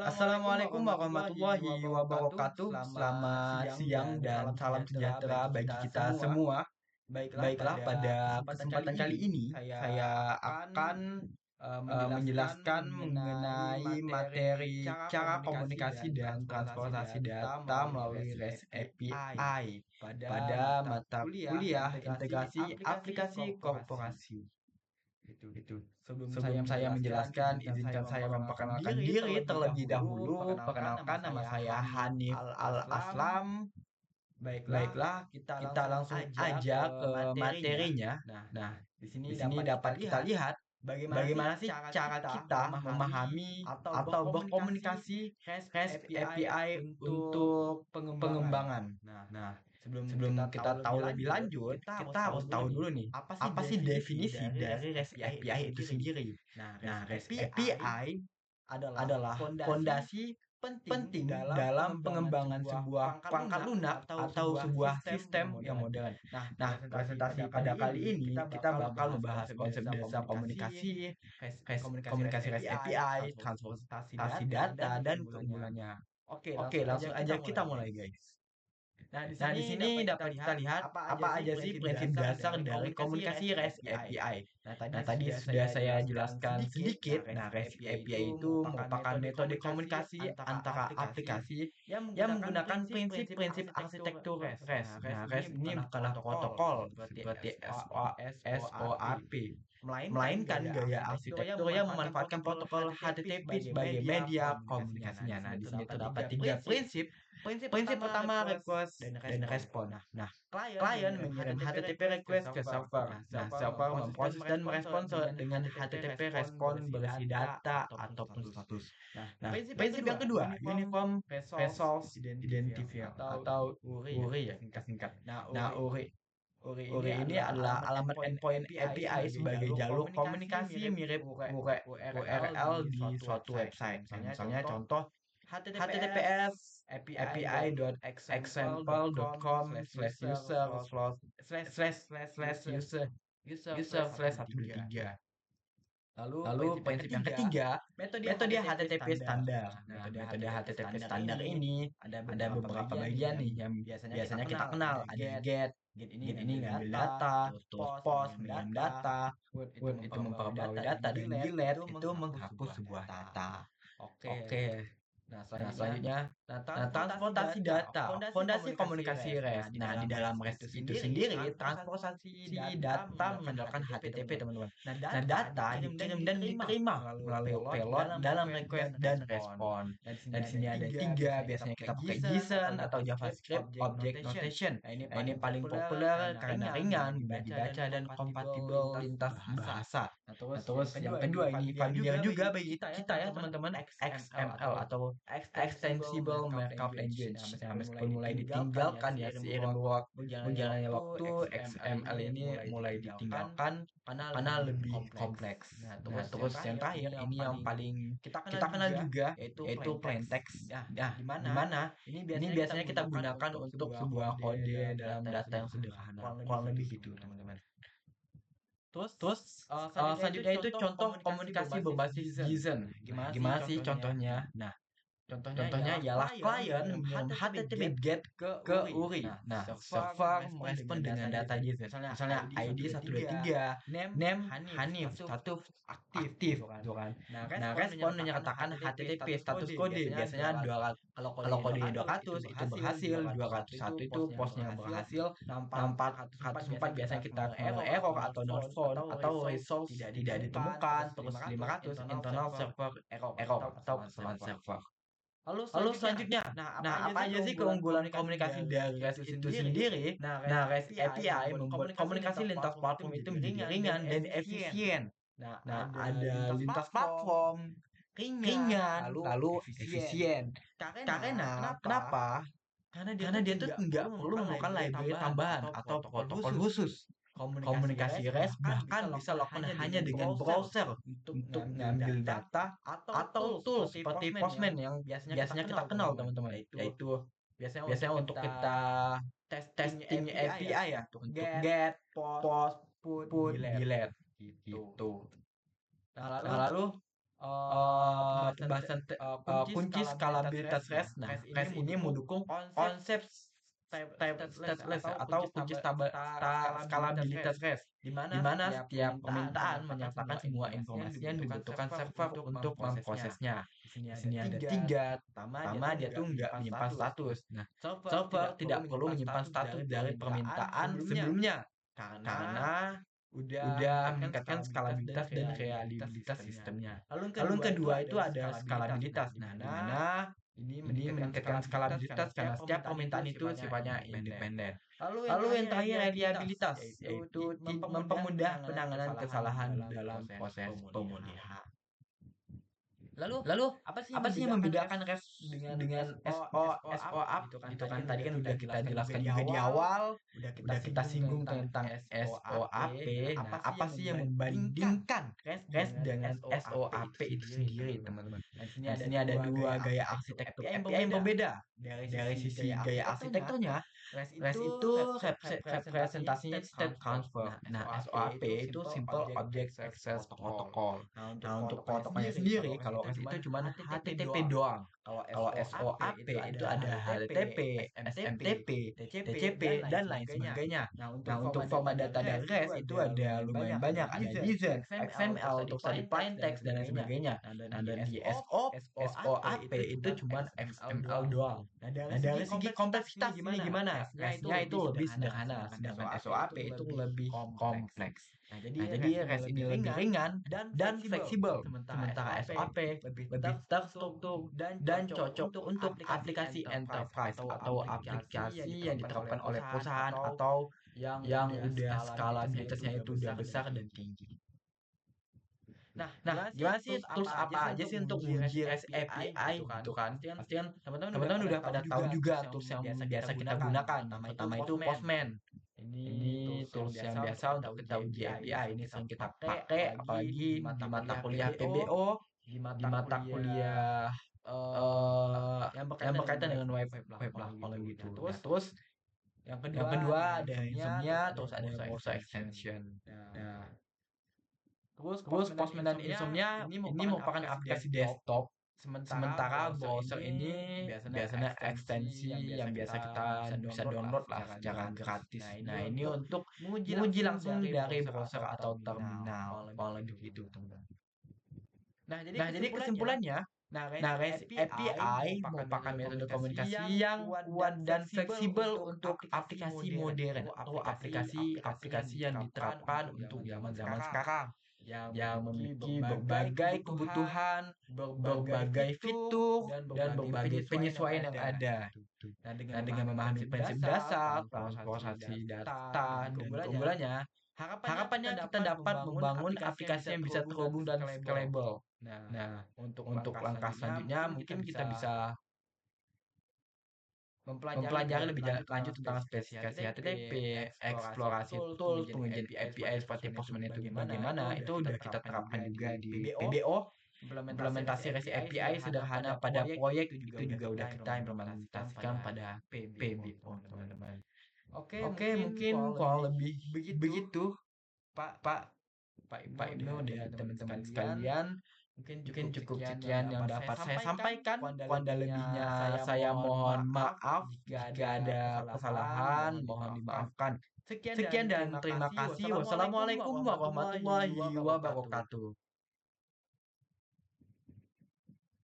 Assalamualaikum warahmatullahi wabarakatuh. Selamat siang dan salam sejahtera bagi kita semua. Baiklah, pada kesempatan kali ini saya akan menjelaskan mengenai materi cara komunikasi dan transportasi data melalui REST API pada mata kuliah integrasi aplikasi korporasi. Itu. Sebelum saya menjelaskan, izinkan saya memperkenalkan diri terlebih dahulu. Perkenalkan, nama saya Hanif Al-Aslam. Baiklah, kita langsung aja ke materinya. Nah, di sini dapat kita lihat bagaimana sih cara kita memahami atau berkomunikasi REST API untuk pengembangan. Nah, sebelum kita tahu lebih lanjut, kita harus tahu dulu nih, apa sih definisi dari REST API itu sendiri. Nah, REST API adalah fondasi penting dalam pengembangan sebuah perangkat lunak atau sebuah sistem yang modern. Nah, presentasi pada kali ini kita bakal membahas konsep dasar komunikasi, komunikasi REST API, transportasi data, dan keunggulannya. Oke, langsung aja kita mulai, guys. Nah, di sini dapat kita lihat apa aja sih prinsip dasar dari komunikasi REST API. Nah, tadi sudah saya jelaskan sedikit. Nah, REST API itu merupakan metode komunikasi antara aplikasi yang menggunakan prinsip-prinsip arsitektur REST. Nah, REST ini bukanlah protokol seperti SOAP, melainkan gaya arsitektur yang memanfaatkan protokol HTTP sebagai media komunikasinya. Nah, di sini terdapat tiga prinsip. Prinsip pertama, request dan respon. Nah, klien mengirim HTTP request ke server. Nah, server memproses dan merespons dengan HTTP respon berisi data ataupun status. Nah, prinsip yang kedua, Uniform Resource Identifier atau URI ya, singkat-singkat. Nah, URI ini adalah alamat endpoint API sebagai jalur komunikasi mirip URL di suatu website. Misalnya contoh https api.user/user/user/123. Lalu prinsip yang ketiga, metode HTTP standar. Nah, metode HTTP standar ini ada beberapa bagian nih yang biasanya kita kenal. Ada get ini ngambil data, terus post mengirim data, word itu memperbarui data, dan delete itu menghapus sebuah data. Oke. Nah, selanjutnya, transportasi data, fondasi komunikasi REST. Nah, di dalam REST itu sendiri, transportasi data mengandalkan HTTP, teman-teman. Nah, data dikirim dan diterima melalui payload dalam request dan respon. Nah, di sini ada tiga, biasanya kita pakai JSON atau JavaScript Object Notation. Nah, ini paling populer karena ringan, mudah dibaca, dan kompatibel lintas bahasa. Nah, terus yang kedua ini familiar juga bagi kita ya, teman-teman, XML atau Extensible Markup Language. Nah, meskipun mulai ditinggalkan ya seiring berjalannya waktu, XML ini mulai ditinggalkan karena lebih kompleks. Nah, terus yang terakhir ini yang paling kita kenal juga, yaitu plain text. Nah, di mana ini biasanya kita gunakan untuk sebuah kode dalam data yang sederhana. Kurang lebih gitu, teman-teman. Terus selanjutnya itu contoh komunikasi berbasis JSON. Nah, gimana sih contohnya? Nah, contohnya ialah klien mengirim HTTP GET ke URI. Nah, server merespon dengan data JSON. Misalnya ID 123, name Hanif, status aktif, gitu kan. Nah, respon menyertakan HTTP status kode. Biasanya 200, kalau kodenya 200 itu berhasil, 201 itu postnya berhasil, 404 biasanya kita error atau not found atau resource tidak ditemukan, terus 500 internal server error atau kesalahan server. Lalu selanjutnya, nah apa aja sih keunggulan komunikasi dari REST itu sendiri? Nah, REST API membuat komunikasi lintas platform itu menjadi ringan dan efisien. Nah, ada lintas platform, ringan, lalu efisien. Karena kenapa? Karena dia tuh nggak perlu menemukan library tambahan atau protokol khusus. Komunikasi REST bahkan bisa lakukan hanya dengan browser untuk ngambil data atau tools seperti Postman yang biasanya kita kenal, teman-teman. Yaitu biasanya untuk kita testing API ya, untuk get, post, put, delete gitu. Nah, lalu kunci skalabilitas REST. Nah, REST ini mendukung konsep stateless atau kunci skalabilitas REST, di mana setiap permintaan menyertakan semua informasi yang dibutuhkan server untuk memprosesnya. Di sini ada tiga. Pertama, dia tuh nggak menyimpan status. Nah, server tidak perlu menyimpan status dari permintaan sebelumnya karena udah meningkatkan skalabilitas dan reliabilitas sistemnya. Lalu yang kedua itu ada skalabilitas. Nah, di mana ini meningkatkan skalabilitas karena setiap permintaan itu sifatnya independen. Lalu yang terakhir reliabilitas, yaitu mempermudah penanganan kesalahan dalam proses pemulihan. Lalu apa sih yang membedakan REST dengan SOAP gitu kan? Tadi kan udah kita jelaskan juga di awal, udah kita singgung tentang SOAP. Nah, apa sih yang membandingkan REST dengan SOAP itu sendiri, teman-teman? Nah, di sini ada dua gaya arsitektur API yang berbeda. Dari sisi gaya arsitekturnya, REST itu representasinya state transfer. Nah, SOAP itu Simple Object Access Protocol. Nah, untuk protokolnya sendiri, kalau REST itu cuma HTTP doang. Kalau SOAP itu ada HTTP, SMTP, TCP, dan lain sebagainya. Nah, untuk format data dari REST itu ada lumayan banyak. Ada JSON, XML untuk tadi plain text, dan lain sebagainya. Nah, dan di SOAP itu cuma XML doang. Nah, dari segi kompleksitas ini gimana? REST-nya itu lebih sederhana, sedangkan SOAP itu lebih kompleks. Nah, jadi REST ini lebih ringan dan fleksibel, sementara SOAP lebih terstruktur dan cocok untuk aplikasi enterprise atau aplikasi yang diterapkan oleh perusahaan atau yang udah skalabilitasnya itu udah besar dan tinggi. Nah, gimana sih tools apa aja sih untuk menguji REST API gitu kan? Pasti kan teman-teman udah pada tahu juga tools yang biasa kita gunakan. Yang pertama itu Postman. Ini tools yang biasa untuk kita uji API. Ini sering kita pakai apalagi di mata kuliah PBO, di mata kuliah yang berkaitan dengan web lah kalau gitu. Nah, terus yang kedua ada Insomnia, terus ada browser extension. Nah, terus Postman dan Insomnia ini merupakan aplikasi desktop, sementara browser ini biasanya ekstensi yang biasa kita bisa download lah secara gratis. Nah, ini untuk menguji langsung dari browser atau terminal, kalau lebih gitu, teman-teman. Nah, jadi kesimpulannya, REST API merupakan metode komunikasi yang kuat dan fleksibel untuk aplikasi modern atau aplikasi-aplikasi yang diterapkan untuk zaman-zaman sekarang, yang memiliki berbagai kebutuhan, berbagai fitur, dan berbagai penyesuaian yang ada. Nah, dengan memahami prinsip dasar, transformasi data, dan keunggulannya, harapannya kita dapat membangun aplikasi yang bisa terhubung dan scalable. Nah, untuk langkah selanjutnya mungkin kita bisa mempelajari lebih lanjut tentang spesifikasi HTTP, eksplorasi tools, pengujian API seperti Postman itu bagaimana, itu udah kita terapkan juga di PBO. Implementasi REST API sederhana pada proyek itu juga udah kita implementasikan pada PBO, teman-teman. Oke, mungkin kurang lebih begitu, Pak Ibnu dan teman-teman sekalian. Mungkin cukup sekian yang dapat saya sampaikan. Kurang dan lebihnya saya mohon maaf jika ada kesalahan, mohon dimaafkan. Sekian dan terima kasih. Wassalamualaikum warahmatullahi wabarakatuh.